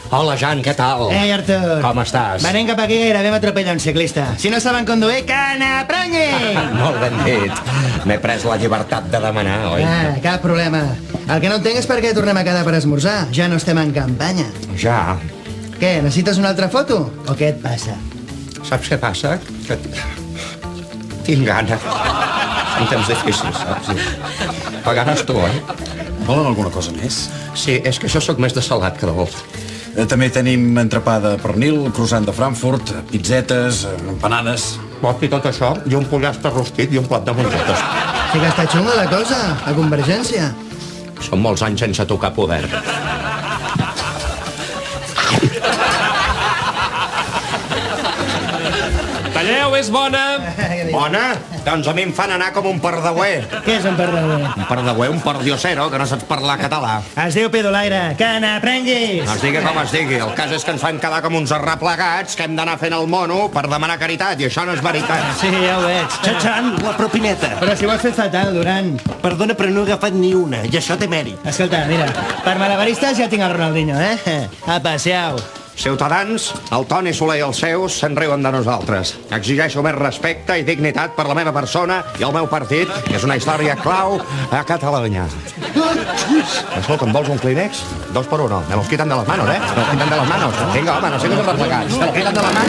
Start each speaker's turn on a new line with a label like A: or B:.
A: Hola, Jan, què tal?
B: Ei, Artur.
A: Com estàs?
B: Venim cap aquí, gairebé m'atropella un ciclista. Si no saben conduir, que n'aprenyi!
A: Molt ben dit. M'he pres la llibertat de demanar, oi?
B: Cap problema. El que no entenc és per què tornem a quedar per esmorzar. Ja no estem en campanya.
A: Ja.
B: Què, necessites una altra foto? O què et passa?
A: Saps què passa? Que tinc gana. Són temps difícils, saps? Pagaràs tu,
C: Volen alguna cosa més?
A: Sí, és que jo sóc més de salat que de dolç.
C: També tenim entrepà de pernil, croissant de Frankfurt, pizzetes, empanades...
A: Vols dir tot això? I un pollastre rostit i un plat de mongetes.
B: Sí que està xunga la cosa, a Convergència.
A: Són molts anys sense tocar poder.
D: Talleu, és bona!
A: Bona? Doncs a mi em fan anar com un pardauer.
B: Què és un perdedor?
A: Un pardauer, un pardiosero, que no saps parlar català.
B: Es diu Pidolaire, que n'aprenguis!
A: No es digui com es digui. El cas és que ens fan quedar com uns arreplegats que hem d'anar fent el mono per demanar caritat, i això no és veritat.
B: Sí, ja ho veig.
E: Xatxan, la propineta.
B: Però si ho has fet fatal, Duran.
E: Perdona, però no he agafat ni una, i això té mèrit.
B: Escolta, mira, per malabaristes ja tinc el Ronaldinho, eh? Apa, siau.
A: Ciutadans, el Toni Soler i els seus se'n riuen de nosaltres. Exigeixo més respecte i dignitat per la meva persona i el meu partit, que és una història clau a Catalunya. Escolta, em vols un Kleenex? 2 por 1. Me los quitan de las manos, Me los quitan de las manos. Vinga, home, no sigues arreplegats. Me los quitan de las manos.